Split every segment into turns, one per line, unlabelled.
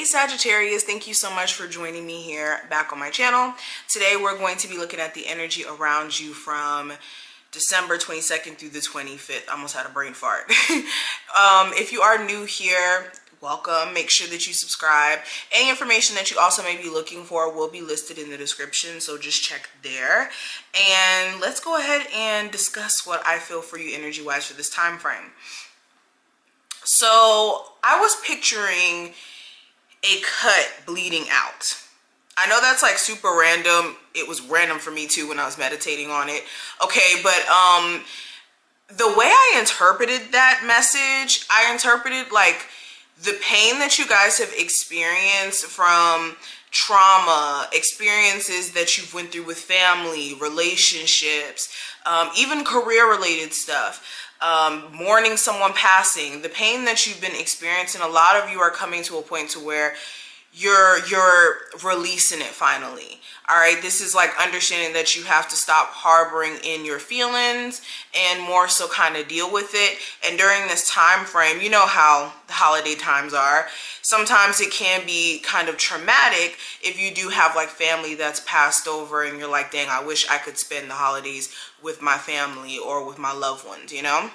Sagittarius, thank you so much for joining me here back on my channel. Today we're going to be looking at the energy around you from December 22nd through the 25th. I almost had a brain fart. If you are new here, welcome. Make sure that you subscribe. Any information that you also may be looking for will be listed in the description, so just check there. And let's go ahead and discuss what I feel for you energy wise for this time frame. So I was picturing a cut bleeding out. I know that's like super random. It was random for me too when I was meditating on it. Okay, but the way I interpreted that message, I interpreted like the pain that you guys have experienced from trauma, experiences that you've went through with family, relationships, even career related stuff, mourning someone passing, the pain that you've been experiencing. A lot of you are coming to a point to where you're releasing it finally. All right, this is like understanding that you have to stop harboring in your feelings and more so kind of deal with it. And during this time frame, you know how the holiday times are. Sometimes it can be kind of traumatic if you do have like family that's passed over and you're like, dang, I wish I could spend the holidays with my family or with my loved ones, you know?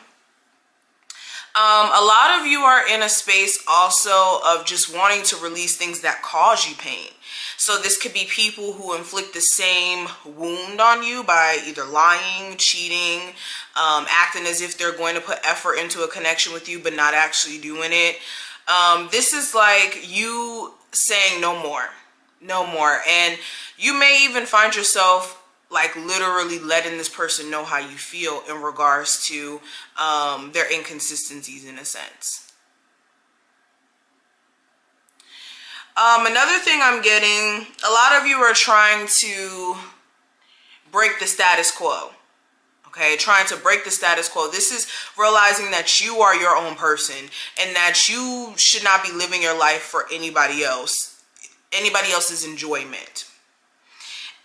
A lot of you are in a space also of just wanting to release things that cause you pain. So this could be people who inflict the same wound on you by either lying, cheating, acting as if they're going to put effort into a connection with you, but not actually doing it. This is like you saying no more, no more. And you may even find yourself like literally letting this person know how you feel in regards to their inconsistencies in a sense. Another thing I'm getting, a lot of you are trying to break the status quo. Okay, trying to break the status quo. This is realizing that you are your own person and that you should not be living your life for anybody else's enjoyment.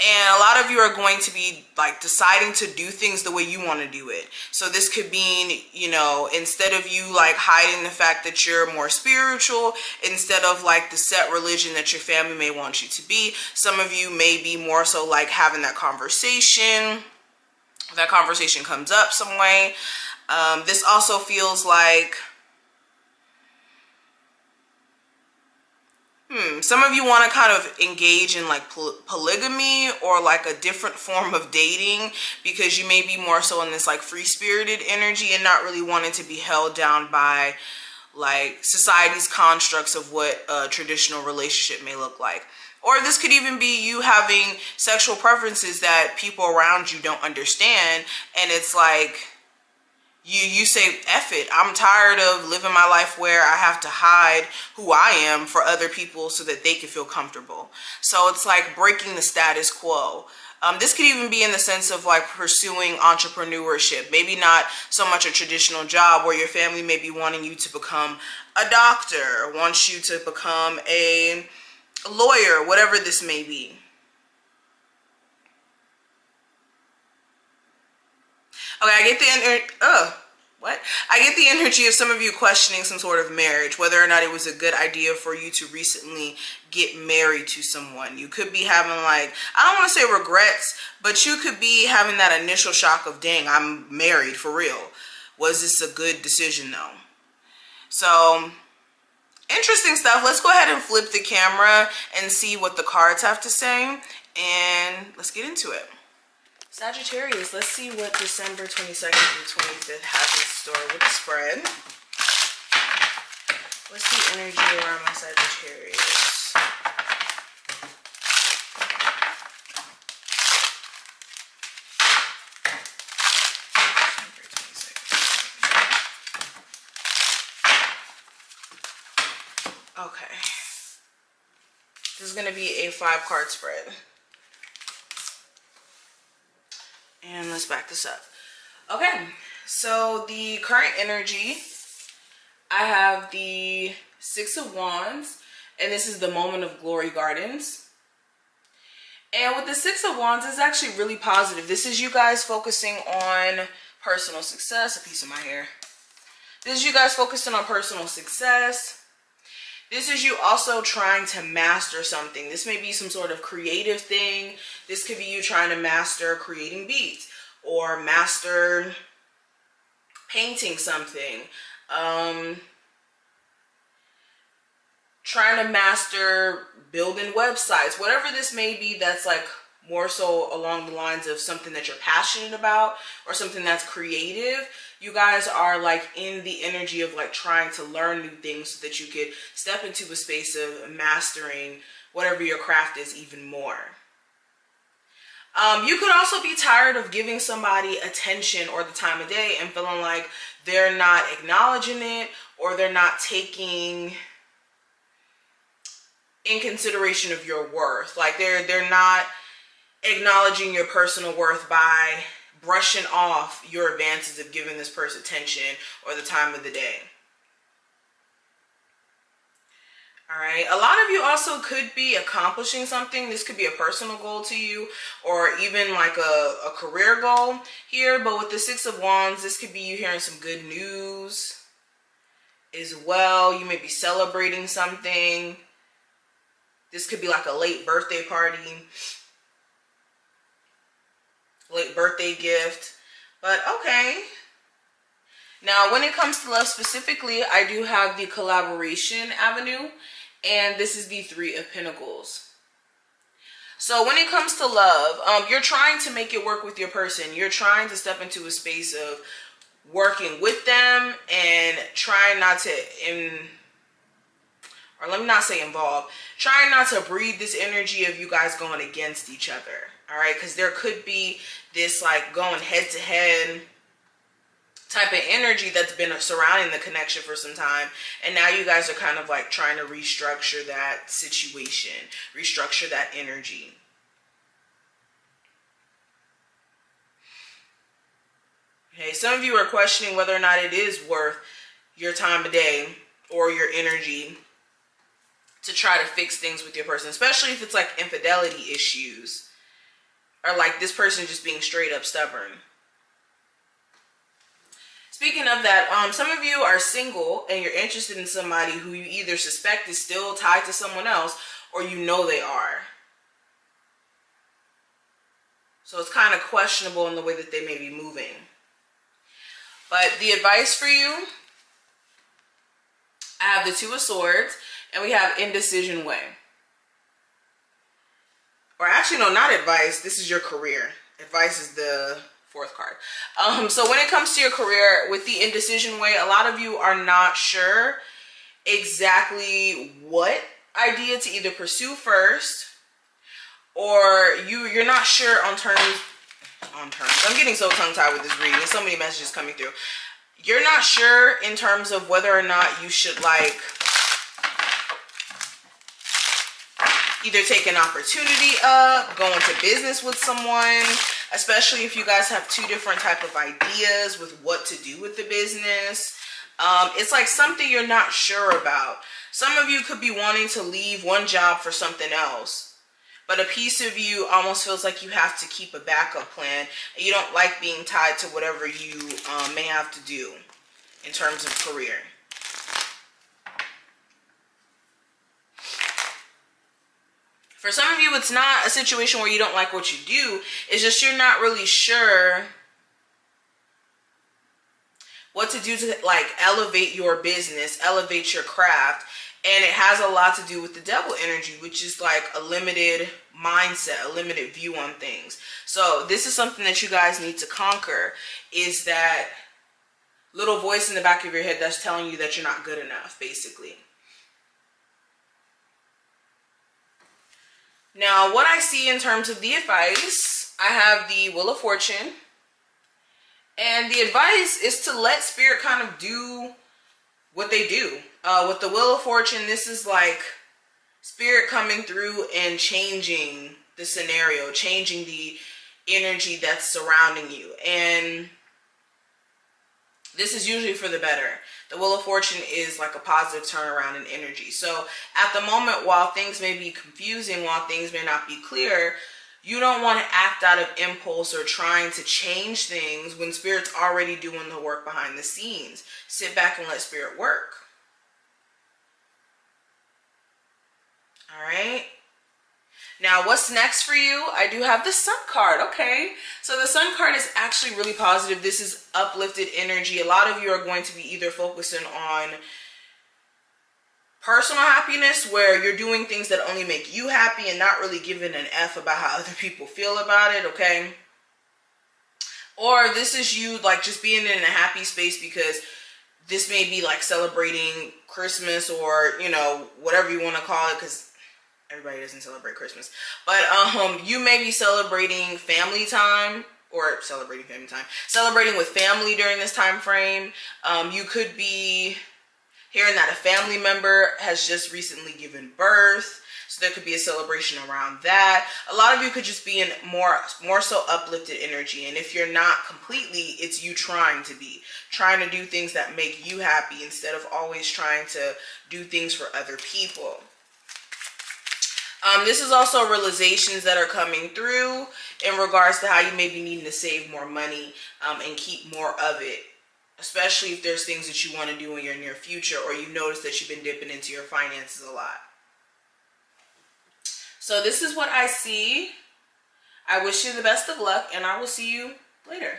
And a lot of you are going to be like deciding to do things the way you want to do it. So this could mean, you know, instead of you like hiding the fact that you're more spiritual, instead of like the set religion that your family may want you to be, some of you may be more so like having that conversation. That conversation comes up some way. This also feels like some of you want to kind of engage in like polygamy or like a different form of dating because you may be more so in this like free-spirited energy and not really wanting to be held down by like society's constructs of what a traditional relationship may look like. Or this could even be you having sexual preferences that people around you don't understand, and it's like you say, F it, I'm tired of living my life where I have to hide who I am for other people so that they can feel comfortable. So it's like breaking the status quo. This could even be in the sense of like pursuing entrepreneurship. Maybe not so much a traditional job where your family may be wanting you to become a doctor, wants you to become a lawyer, whatever this may be. Okay, I get the energy of some of you questioning some sort of marriage, whether or not it was a good idea for you to recently get married to someone. You could be having like, I don't want to say regrets, but you could be having that initial shock of, dang, I'm married for real. Was this a good decision though? So interesting stuff. Let's go ahead and flip the camera and see what the cards have to say, and let's get into it. Sagittarius, let's see what December 22nd through 25th has in store with the spread. What's the energy around my Sagittarius? Okay. This is going to be a 5-card spread. And let's back this up. Okay, so the current energy, I have the 6 of Wands, and this is the moment of Glory Gardens. And with the 6 of Wands, it's actually really positive. This is you guys focusing on personal success. A piece of my hair. This is you guys focusing on personal success. This is you also trying to master something. This may be some sort of creative thing. This could be you trying to master creating beats or master painting something. Trying to master building websites. Whatever this may be, that's like more so along the lines of something that you're passionate about or something that's creative. You guys are like in the energy of like trying to learn new things so that you could step into a space of mastering whatever your craft is even more. You could also be tired of giving somebody attention or the time of day and feeling like they're not acknowledging it or they're not taking in consideration of your worth. Like they're not acknowledging your personal worth by brushing off your advances of giving this person attention or the time of the day. All right. A lot of you also could be accomplishing something. This could be a personal goal to you or even like a career goal here. But with the Six of Wands, this could be you hearing some good news as well. You may be celebrating something. This could be like a late birthday party, late birthday gift. But okay. Now, when it comes to love specifically, I do have the collaboration avenue, and this is the Three of Pentacles. So when it comes to love, you're trying to make it work with your person. You're trying to step into a space of working with them and trying not to, or let me not say involve, trying not to breed this energy of you guys going against each other. All right, because there could be this like going head to head type of energy that's been surrounding the connection for some time, and now you guys are kind of like trying to restructure that situation, restructure that energy. Okay, some of you are questioning whether or not it is worth your time of day or your energy to try to fix things with your person, especially if it's like infidelity issues or like this person just being straight up stubborn. Speaking of that, some of you are single and you're interested in somebody who you either suspect is still tied to someone else or you know they are. So it's kind of questionable in the way that they may be moving. But the advice for you, I have the Two of Swords and we have Indecision Way. Or actually, no, not advice. This is your career. Advice is the fourth card. So when it comes to your career with the Indecision Way, a lot of you are not sure exactly what idea to either pursue first, or you're not sure on terms. I'm getting so tongue-tied with this reading. There's so many messages coming through. You're not sure in terms of whether or not you should like either take an opportunity up, go into business with someone, especially if you guys have two different type of ideas with what to do with the business. It's like something you're not sure about. Some of you could be wanting to leave one job for something else, but a piece of you almost feels like you have to keep a backup plan. And you don't like being tied to whatever you may have to do in terms of career. For some of you, it's not a situation where you don't like what you do. It's just you're not really sure what to do to like elevate your business, elevate your craft. And it has a lot to do with the Devil energy, which is like a limited mindset, a limited view on things. So this is something that you guys need to conquer, is that little voice in the back of your head that's telling you that you're not good enough, basically. Now, what I see in terms of the advice, I have the Wheel of Fortune. And the advice is to let Spirit kind of do what they do. With the Wheel of Fortune, this is like Spirit coming through and changing the scenario, changing the energy that's surrounding you. And this is usually for the better. The Wheel of Fortune is like a positive turnaround in energy. So at the moment, while things may be confusing, while things may not be clear, you don't want to act out of impulse or trying to change things when Spirit's already doing the work. work behind the scenes. Sit back and let spirit work. All right. Now, what's next for you? I do have the Sun card. Okay. So the Sun card is actually really positive. This is uplifted energy. A lot of you are going to be either focusing on personal happiness, where you're doing things that only make you happy and not really giving an F about how other people feel about it, okay? Or this is you like just being in a happy space because this may be like celebrating Christmas, or, you know, whatever you want to call it, because everybody doesn't celebrate Christmas. But you may be celebrating family time, or celebrating with family during this time frame. You could be hearing that a family member has just recently given birth, so there could be a celebration around that. A lot of you could just be in more so uplifted energy, and if you're not completely, it's you trying to do things that make you happy instead of always trying to do things for other people. This is also realizations that are coming through in regards to how you may be needing to save more money and keep more of it. Especially if there's things that you want to do in your near future, or you notice that you've been dipping into your finances a lot. So this is what I see. I wish you the best of luck, and I will see you later.